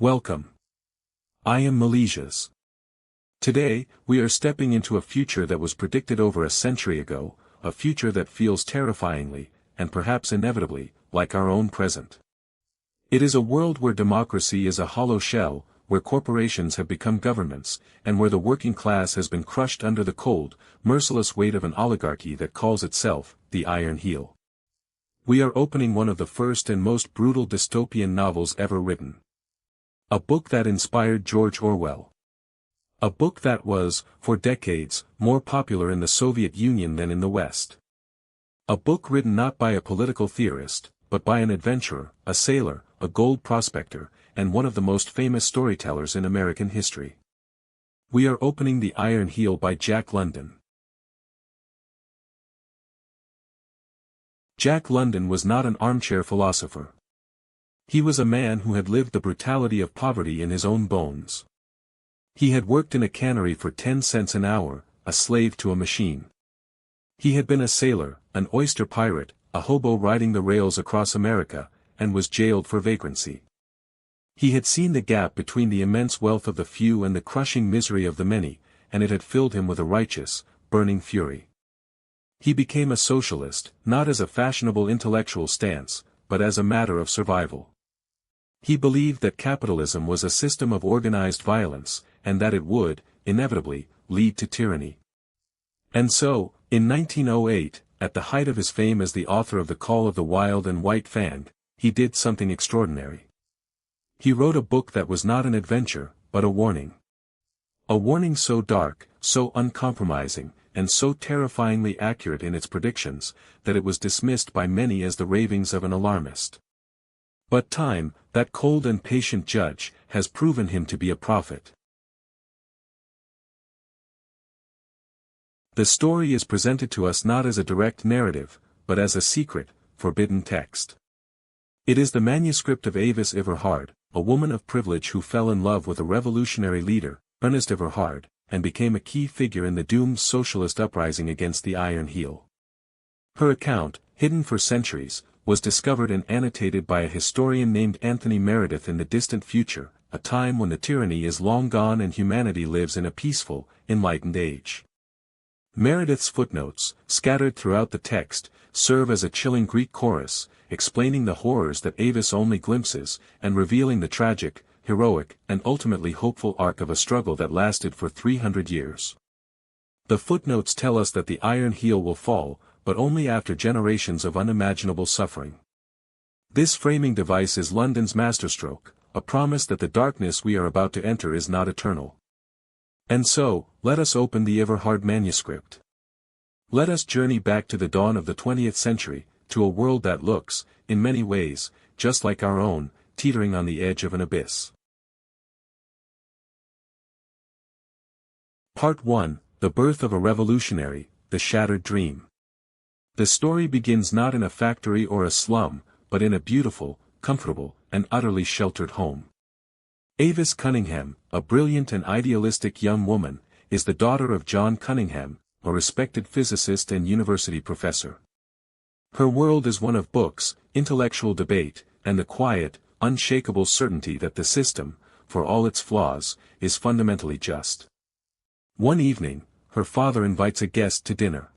Welcome. I am Melesias. Today, we are stepping into a future that was predicted over a century ago, a future that feels terrifyingly, and perhaps inevitably, like our own present. It is a world where democracy is a hollow shell, where corporations have become governments, and where the working class has been crushed under the cold, merciless weight of an oligarchy that calls itself the Iron Heel. We are opening one of the first and most brutal dystopian novels ever written. A book that inspired George Orwell. A book that was, for decades, more popular in the Soviet Union than in the West. A book written not by a political theorist, but by an adventurer, a sailor, a gold prospector, and one of the most famous storytellers in American history. We are opening The Iron Heel by Jack London. Jack London was not an armchair philosopher. He was a man who had lived the brutality of poverty in his own bones. He had worked in a cannery for 10 cents an hour, a slave to a machine. He had been a sailor, an oyster pirate, a hobo riding the rails across America, and was jailed for vagrancy. He had seen the gap between the immense wealth of the few and the crushing misery of the many, and it had filled him with a righteous, burning fury. He became a socialist, not as a fashionable intellectual stance, but as a matter of survival. He believed that capitalism was a system of organized violence, and that it would, inevitably, lead to tyranny. And so, in 1908, at the height of his fame as the author of The Call of the Wild and White Fang, he did something extraordinary. He wrote a book that was not an adventure, but a warning. A warning so dark, so uncompromising, and so terrifyingly accurate in its predictions, that it was dismissed by many as the ravings of an alarmist. But time, that cold and patient judge, has proven him to be a prophet. The story is presented to us not as a direct narrative, but as a secret, forbidden text. It is the manuscript of Avis Everhard, a woman of privilege who fell in love with a revolutionary leader, Ernest Everhard, and became a key figure in the doomed socialist uprising against the Iron Heel. Her account, hidden for centuries, was discovered and annotated by a historian named Anthony Meredith in the distant future, a time when the tyranny is long gone and humanity lives in a peaceful, enlightened age. Meredith's footnotes, scattered throughout the text, serve as a chilling Greek chorus, explaining the horrors that Avis only glimpses, and revealing the tragic, heroic, and ultimately hopeful arc of a struggle that lasted for 300 years. The footnotes tell us that the Iron Heel will fall, but only after generations of unimaginable suffering. This framing device is London's masterstroke, a promise that the darkness we are about to enter is not eternal. And so, let us open the Everhard manuscript. Let us journey back to the dawn of the 20th century, to a world that looks, in many ways, just like our own, teetering on the edge of an abyss. Part 1, The Birth of a Revolutionary, The Shattered Dream. The story begins not in a factory or a slum, but in a beautiful, comfortable, and utterly sheltered home. Avis Cunningham, a brilliant and idealistic young woman, is the daughter of John Cunningham, a respected physicist and university professor. Her world is one of books, intellectual debate, and the quiet, unshakable certainty that the system, for all its flaws, is fundamentally just. One evening, her father invites a guest to dinner.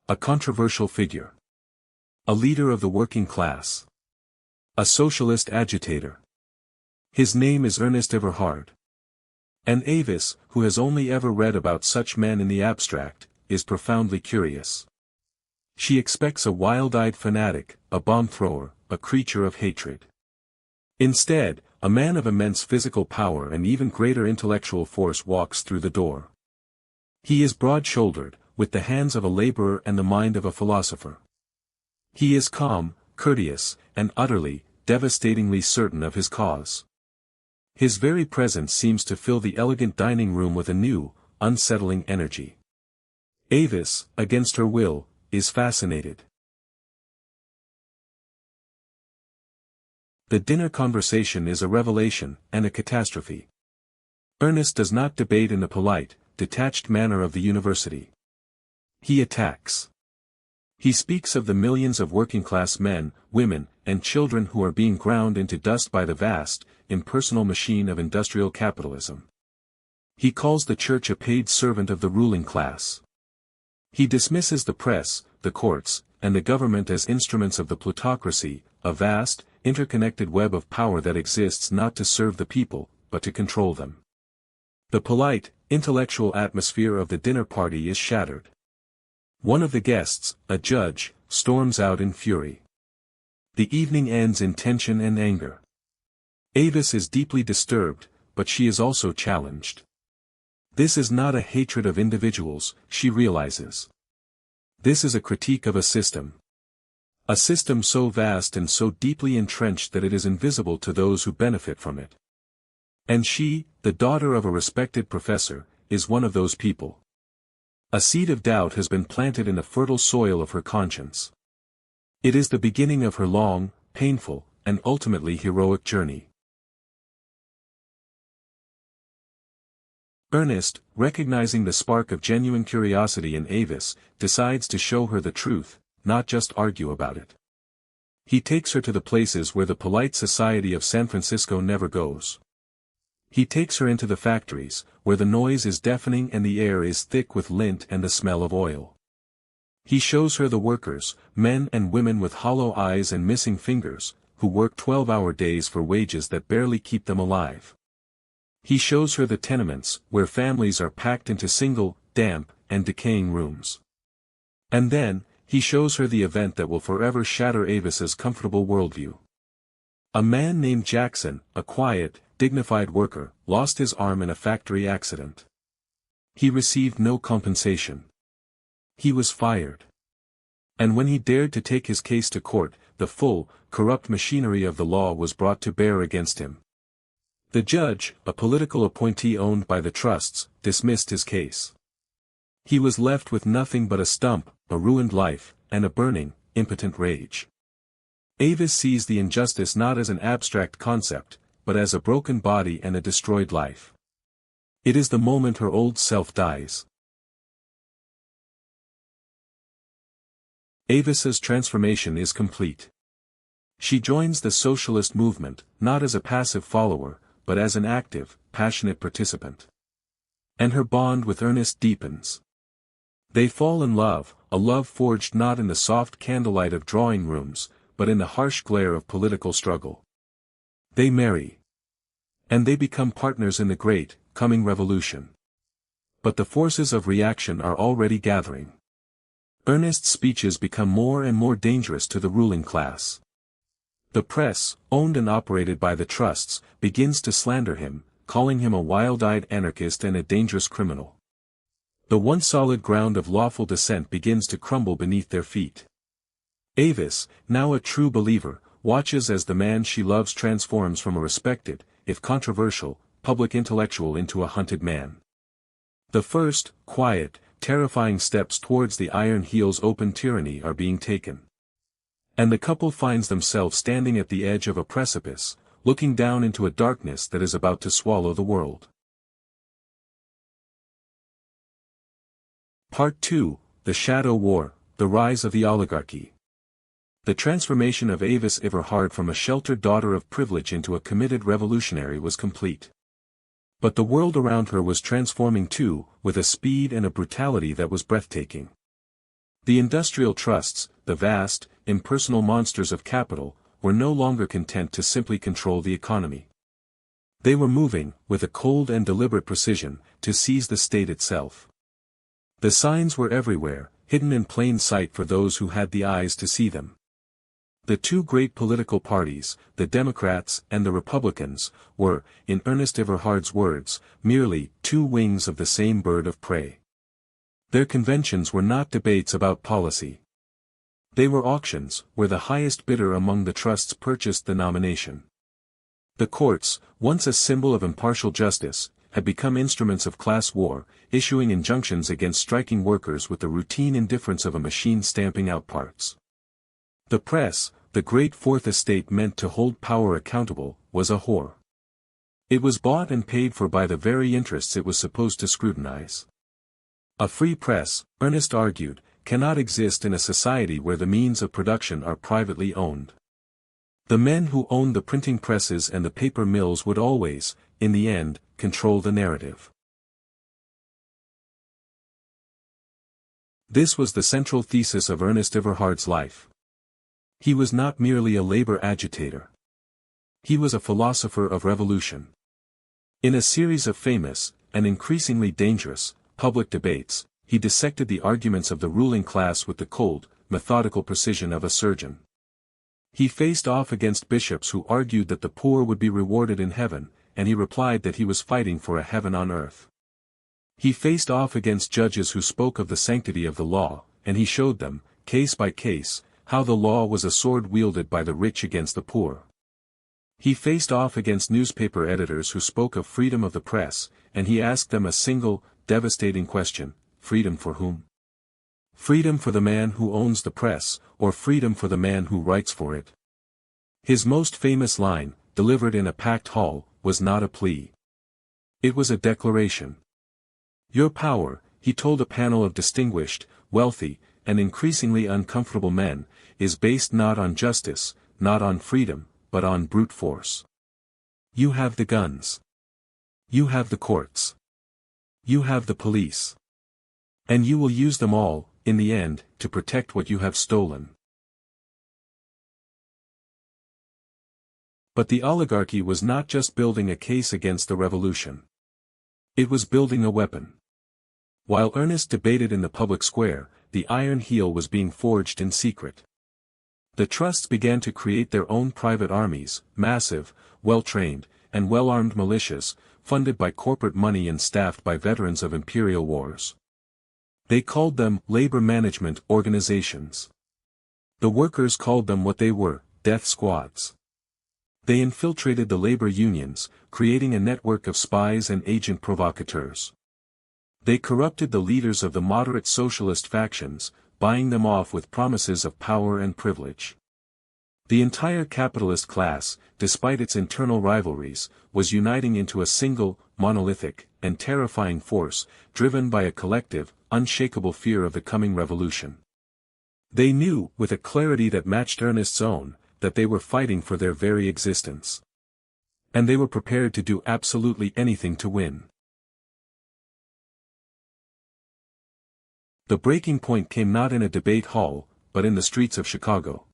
A controversial figure. A leader of the working class. A socialist agitator. His name is Ernest Everhard. And Avis, who has only ever read about such men in the abstract, is profoundly curious. She expects a wild-eyed fanatic, a bomb-thrower, a creature of hatred. Instead, a man of immense physical power and even greater intellectual force walks through the door. He is broad-shouldered, with the hands of a laborer and the mind of a philosopher. He is calm, courteous, and utterly, devastatingly certain of his cause. His very presence seems to fill the elegant dining room with a new, unsettling energy. Avis, against her will, is fascinated. The dinner conversation is a revelation, and a catastrophe. Ernest does not debate in the polite, detached manner of the university. He attacks. He speaks of the millions of working-class men, women, and children who are being ground into dust by the vast, impersonal machine of industrial capitalism. He calls the church a paid servant of the ruling class. He dismisses the press, the courts, and the government as instruments of the plutocracy, a vast, interconnected web of power that exists not to serve the people, but to control them. The polite, intellectual atmosphere of the dinner party is shattered. One of the guests, a judge, storms out in fury. The evening ends in tension and anger. Avis is deeply disturbed, but she is also challenged. This is not a hatred of individuals, she realizes. This is a critique of a system. A system so vast and so deeply entrenched that it is invisible to those who benefit from it. And she, the daughter of a respected professor, is one of those people. A seed of doubt has been planted in the fertile soil of her conscience. It is the beginning of her long, painful, and ultimately heroic journey. Ernest, recognizing the spark of genuine curiosity in Avis, decides to show her the truth, not just argue about it. He takes her to the places where the polite society of San Francisco never goes. He takes her into the factories, where the noise is deafening and the air is thick with lint and the smell of oil. He shows her the workers, men and women with hollow eyes and missing fingers, who work 12-hour days for wages that barely keep them alive. He shows her the tenements, where families are packed into single, damp, and decaying rooms. And then, he shows her the event that will forever shatter Avis's comfortable worldview. A man named Jackson, a quiet, dignified worker, lost his arm in a factory accident. He received no compensation. He was fired. And when he dared to take his case to court, the full, corrupt machinery of the law was brought to bear against him. The judge, a political appointee owned by the trusts, dismissed his case. He was left with nothing but a stump, a ruined life, and a burning, impotent rage. Avis sees the injustice not as an abstract concept, but as a broken body and a destroyed life. It is the moment her old self dies. Avis's transformation is complete. She joins the socialist movement, not as a passive follower, but as an active, passionate participant. And her bond with Ernest deepens. They fall in love, a love forged not in the soft candlelight of drawing rooms, but in the harsh glare of political struggle. They marry. And they become partners in the great, coming revolution. But the forces of reaction are already gathering. Ernest's speeches become more and more dangerous to the ruling class. The press, owned and operated by the trusts, begins to slander him, calling him a wild-eyed anarchist and a dangerous criminal. The once solid ground of lawful dissent begins to crumble beneath their feet. Avis, now a true believer, watches as the man she loves transforms from a respected, if controversial, public intellectual into a hunted man. The first, quiet, terrifying steps towards the iron heel's open tyranny are being taken. And the couple finds themselves standing at the edge of a precipice, looking down into a darkness that is about to swallow the world. Part 2, The Shadow War, The Rise of the Oligarchy. The transformation of Avis Everhard from a sheltered daughter of privilege into a committed revolutionary was complete. But the world around her was transforming too, with a speed and a brutality that was breathtaking. The industrial trusts, the vast, impersonal monsters of capital, were no longer content to simply control the economy. They were moving, with a cold and deliberate precision, to seize the state itself. The signs were everywhere, hidden in plain sight for those who had the eyes to see them. The two great political parties, the Democrats and the Republicans, were, in Ernest Everhard's words, merely two wings of the same bird of prey. Their conventions were not debates about policy. They were auctions, where the highest bidder among the trusts purchased the nomination. The courts, once a symbol of impartial justice, had become instruments of class war, issuing injunctions against striking workers with the routine indifference of a machine stamping out parts. The press, the great fourth estate meant to hold power accountable, was a whore. It was bought and paid for by the very interests it was supposed to scrutinize. A free press, Ernest argued, cannot exist in a society where the means of production are privately owned. The men who owned the printing presses and the paper mills would always, in the end, control the narrative. This was the central thesis of Ernest Everhard's life. He was not merely a labor agitator. He was a philosopher of revolution. In a series of famous, and increasingly dangerous, public debates, he dissected the arguments of the ruling class with the cold, methodical precision of a surgeon. He faced off against bishops who argued that the poor would be rewarded in heaven, and he replied that he was fighting for a heaven on earth. He faced off against judges who spoke of the sanctity of the law, and he showed them, case by case, how the law was a sword wielded by the rich against the poor. He faced off against newspaper editors who spoke of freedom of the press, and he asked them a single, devastating question: freedom for whom? Freedom for the man who owns the press, or freedom for the man who writes for it? His most famous line, delivered in a packed hall, was not a plea. It was a declaration. Your power, he told a panel of distinguished, wealthy, and increasingly uncomfortable men, is based not on justice, not on freedom, but on brute force. You have the guns. You have the courts. You have the police. And you will use them all, in the end, to protect what you have stolen. But the oligarchy was not just building a case against the revolution. It was building a weapon. While Ernest debated in the public square, the iron heel was being forged in secret. The trusts began to create their own private armies, massive, well-trained, and well-armed militias, funded by corporate money and staffed by veterans of imperial wars. They called them labor management organizations. The workers called them what they were: death squads. They infiltrated the labor unions, creating a network of spies and agent provocateurs. They corrupted the leaders of the moderate socialist factions, buying them off with promises of power and privilege. The entire capitalist class, despite its internal rivalries, was uniting into a single, monolithic, and terrifying force, driven by a collective, unshakable fear of the coming revolution. They knew, with a clarity that matched Ernest's own, that they were fighting for their very existence. And they were prepared to do absolutely anything to win. The breaking point came not in a debate hall, but in the streets of Chicago.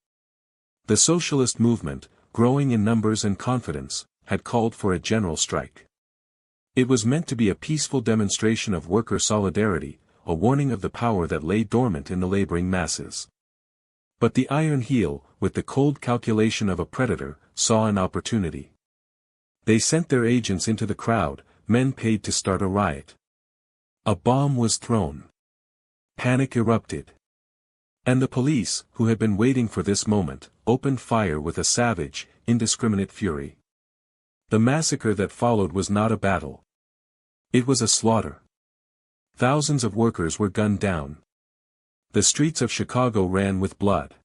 The socialist movement, growing in numbers and confidence, had called for a general strike. It was meant to be a peaceful demonstration of worker solidarity, a warning of the power that lay dormant in the laboring masses. But the iron heel, with the cold calculation of a predator, saw an opportunity. They sent their agents into the crowd, men paid to start a riot. A bomb was thrown. Panic erupted. And the police, who had been waiting for this moment, opened fire with a savage, indiscriminate fury. The massacre that followed was not a battle. It was a slaughter. Thousands of workers were gunned down. The streets of Chicago ran with blood.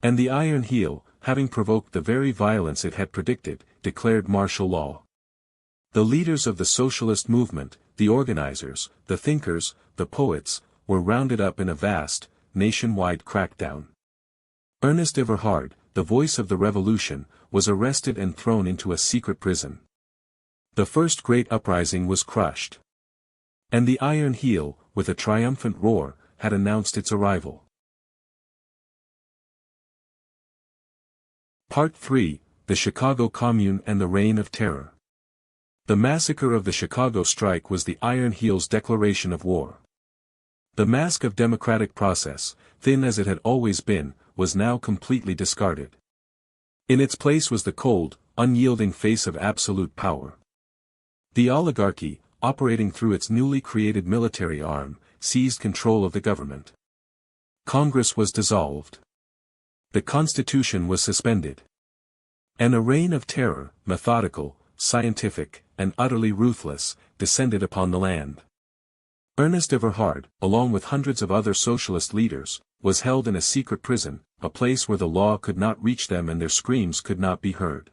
And the iron heel, having provoked the very violence it had predicted, declared martial law. The leaders of the socialist movement, the organizers, the thinkers, the poets, were rounded up in a vast, nationwide crackdown. Ernest Everhard, the voice of the revolution, was arrested and thrown into a secret prison. The first great uprising was crushed. And the iron heel, with a triumphant roar, had announced its arrival. Part 3, The Chicago Commune and the Reign of Terror. The massacre of the Chicago strike was the iron heel's declaration of war. The mask of democratic process, thin as it had always been, was now completely discarded. In its place was the cold, unyielding face of absolute power. The oligarchy, operating through its newly created military arm, seized control of the government. Congress was dissolved. The Constitution was suspended. And a reign of terror, methodical, scientific, and utterly ruthless, descended upon the land. Ernest Everhard, along with hundreds of other socialist leaders, was held in a secret prison, a place where the law could not reach them and their screams could not be heard.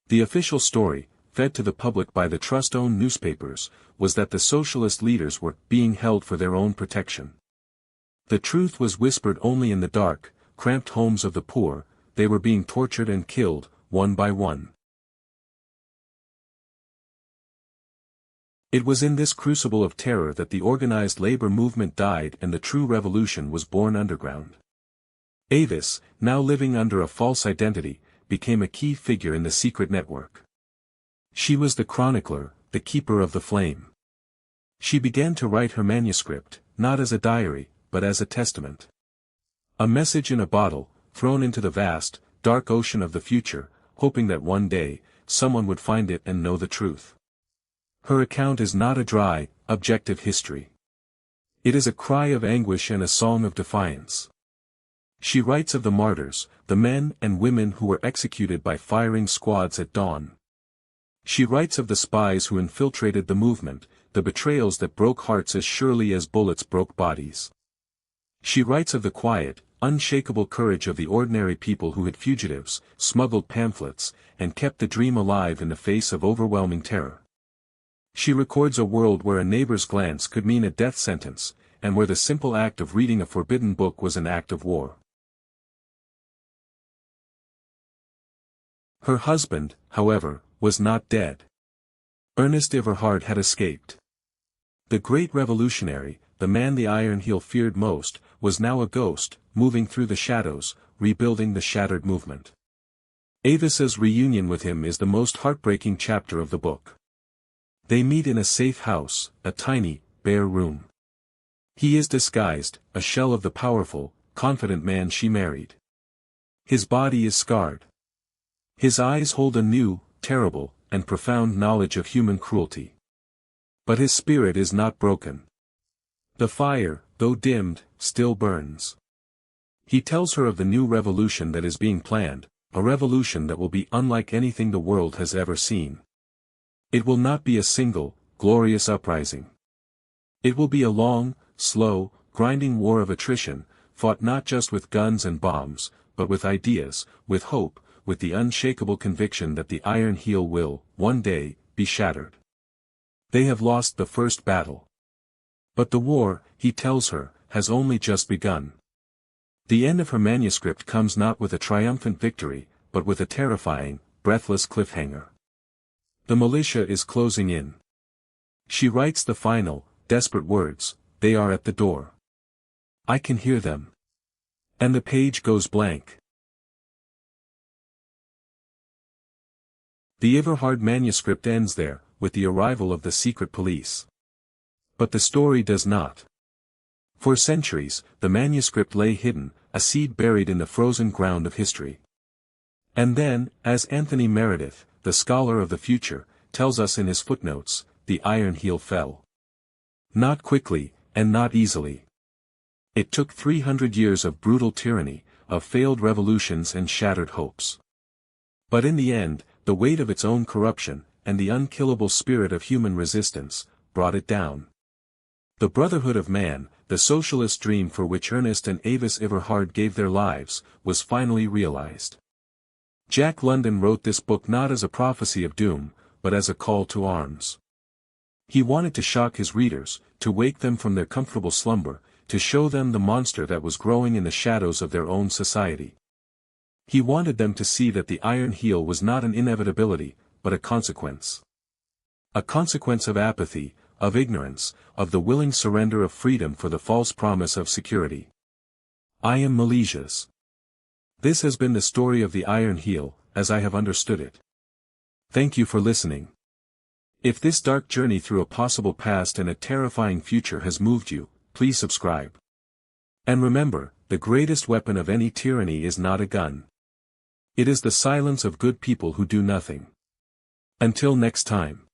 The official story, fed to the public by the trust-owned newspapers, was that the socialist leaders were being held for their own protection. The truth was whispered only in the dark, cramped homes of the poor, they were being tortured and killed, one by one. It was in this crucible of terror that the organized labor movement died and the true revolution was born underground. Avis, now living under a false identity, became a key figure in the secret network. She was the chronicler, the keeper of the flame. She began to write her manuscript, not as a diary, but as a testament. A message in a bottle, thrown into the vast, dark ocean of the future, hoping that one day, someone would find it and know the truth. Her account is not a dry, objective history. It is a cry of anguish and a song of defiance. She writes of the martyrs, the men and women who were executed by firing squads at dawn. She writes of the spies who infiltrated the movement, the betrayals that broke hearts as surely as bullets broke bodies. She writes of the quiet, unshakable courage of the ordinary people who hid fugitives, smuggled pamphlets, and kept the dream alive in the face of overwhelming terror. She records a world where a neighbor's glance could mean a death sentence, and where the simple act of reading a forbidden book was an act of war. Her husband, however, was not dead. Ernest Everhard had escaped. The great revolutionary, the man the Iron Heel feared most, was now a ghost, moving through the shadows, rebuilding the shattered movement. Avis's reunion with him is the most heartbreaking chapter of the book. They meet in a safe house, a tiny, bare room. He is disguised, a shell of the powerful, confident man she married. His body is scarred. His eyes hold a new, terrible, and profound knowledge of human cruelty. But his spirit is not broken. The fire, though dimmed, still burns. He tells her of the new revolution that is being planned, a revolution that will be unlike anything the world has ever seen. It will not be a single, glorious uprising. It will be a long, slow, grinding war of attrition, fought not just with guns and bombs, but with ideas, with hope, with the unshakable conviction that the Iron Heel will, one day, be shattered. They have lost the first battle. But the war, he tells her, has only just begun. The end of her manuscript comes not with a triumphant victory, but with a terrifying, breathless cliffhanger. The militia is closing in. She writes the final, desperate words, "They are at the door. I can hear them." And the page goes blank. The Everhard manuscript ends there, with the arrival of the secret police. But the story does not. For centuries, the manuscript lay hidden, a seed buried in the frozen ground of history. And then, as Anthony Meredith, the scholar of the future, tells us in his footnotes, the Iron Heel fell. Not quickly, and not easily. It took 300 years of brutal tyranny, of failed revolutions and shattered hopes. But in the end, the weight of its own corruption, and the unkillable spirit of human resistance, brought it down. The brotherhood of man, the socialist dream for which Ernest and Avis Everhard gave their lives, was finally realized. Jack London wrote this book not as a prophecy of doom, but as a call to arms. He wanted to shock his readers, to wake them from their comfortable slumber, to show them the monster that was growing in the shadows of their own society. He wanted them to see that the Iron Heel was not an inevitability, but a consequence. A consequence of apathy, of ignorance, of the willing surrender of freedom for the false promise of security. I am Melesias. This has been the story of the Iron Heel, as I have understood it. Thank you for listening. If this dark journey through a possible past and a terrifying future has moved you, please subscribe. And remember, the greatest weapon of any tyranny is not a gun. It is the silence of good people who do nothing. Until next time.